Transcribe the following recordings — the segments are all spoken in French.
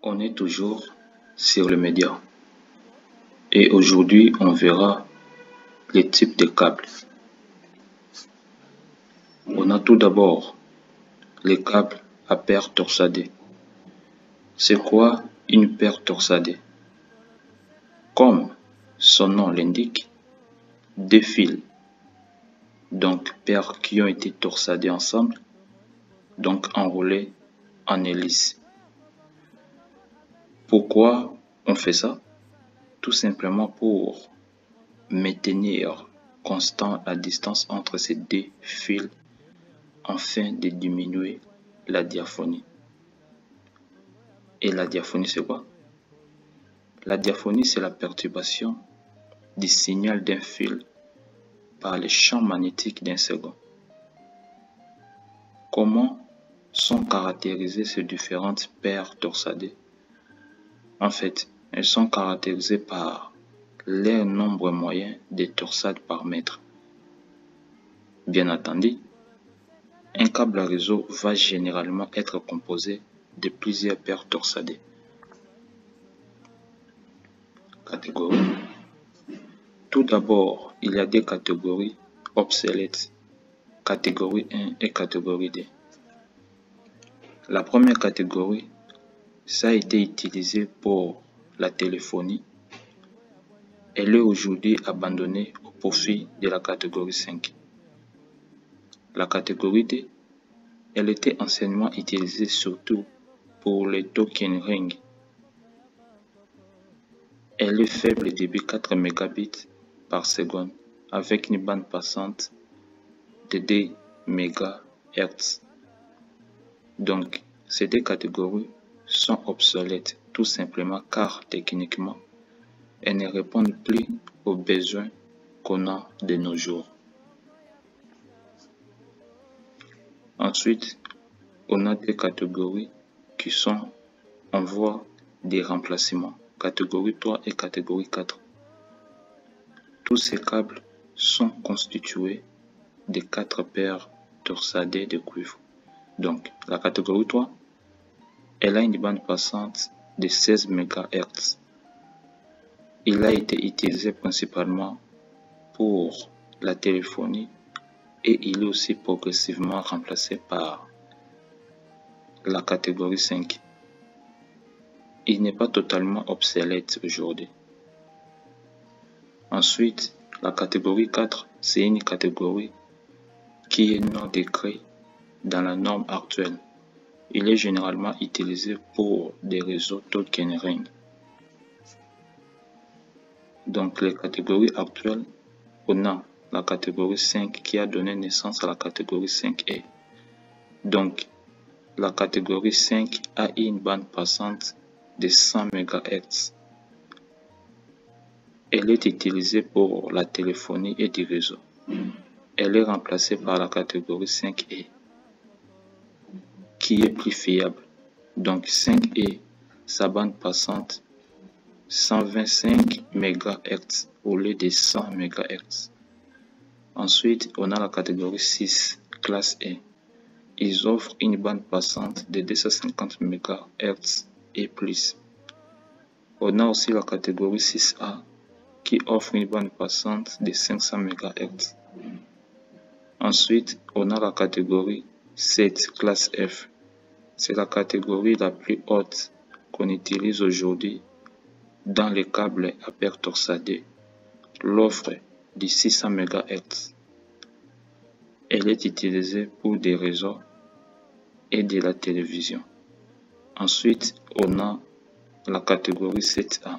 On est toujours sur le média et aujourd'hui on verra les types de câbles. On a tout d'abord les câbles à paire torsadée. C'est quoi une paire torsadée? Comme son nom l'indique, des fils, donc paires qui ont été torsadées ensemble, donc enroulées en hélice. Pourquoi on fait ça? Tout simplement pour maintenir constant la distance entre ces deux fils afin de diminuer la diaphonie. Et la diaphonie, c'est quoi? La diaphonie, c'est la perturbation du signal d'un fil par les champs magnétiques d'un second. Comment sont caractérisées ces différentes paires torsadées? En fait, elles sont caractérisées par leur nombre moyen de torsades par mètre. Bien entendu, un câble à réseau va généralement être composé de plusieurs paires torsadées. Catégories. Tout d'abord, il y a des catégories obsolètes, catégorie 1 et catégorie 2. La première catégorie, ça a été utilisé pour la téléphonie. Elle est aujourd'hui abandonnée au profit de la catégorie 5. La catégorie 2, elle était anciennement utilisée surtout pour les token ring. Elle est faible débit 4 mégabits par seconde avec une bande passante de 2 MHz. Donc, ces deux catégories sont obsolètes tout simplement car techniquement, elles ne répondent plus aux besoins qu'on a de nos jours. Ensuite, on a des catégories qui sont en voie de remplacement, catégorie 3 et catégorie 4. Tous ces câbles sont constitués de 4 paires torsadées de cuivre. Donc, la catégorie 3, elle a une bande passante de 16 MHz. Il a été utilisé principalement pour la téléphonie et il est aussi progressivement remplacé par la catégorie 5. Il n'est pas totalement obsolète aujourd'hui. Ensuite, la catégorie 4, c'est une catégorie qui est non décrite dans la norme actuelle. Il est généralement utilisé pour des réseaux token ring. Donc, les catégories actuelles, on a la catégorie 5 qui a donné naissance à la catégorie 5E. Donc, la catégorie 5 a une bande passante de 100 MHz. Elle est utilisée pour la téléphonie et du réseau. Elle est remplacée par la catégorie 5E, qui est plus fiable. Donc 5E, sa bande passante 125 MHz au lieu de 100 MHz. Ensuite, on a la catégorie 6, classe E. Ils offrent une bande passante de 250 MHz et plus. On a aussi la catégorie 6A qui offre une bande passante de 500 MHz. Ensuite, on a la catégorie 7, classe F. C'est la catégorie la plus haute qu'on utilise aujourd'hui dans les câbles à paire torsadée. L'offre de 600 MHz. Elle est utilisée pour des réseaux et de la télévision. Ensuite, on a la catégorie 7A.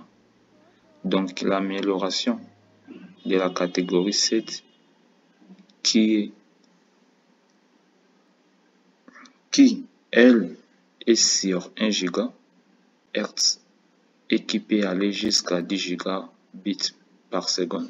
Donc, l'amélioration de la catégorie 7 qui elle, est sur 1 GHz et qui peut aller jusqu'à 10 gigabits par seconde.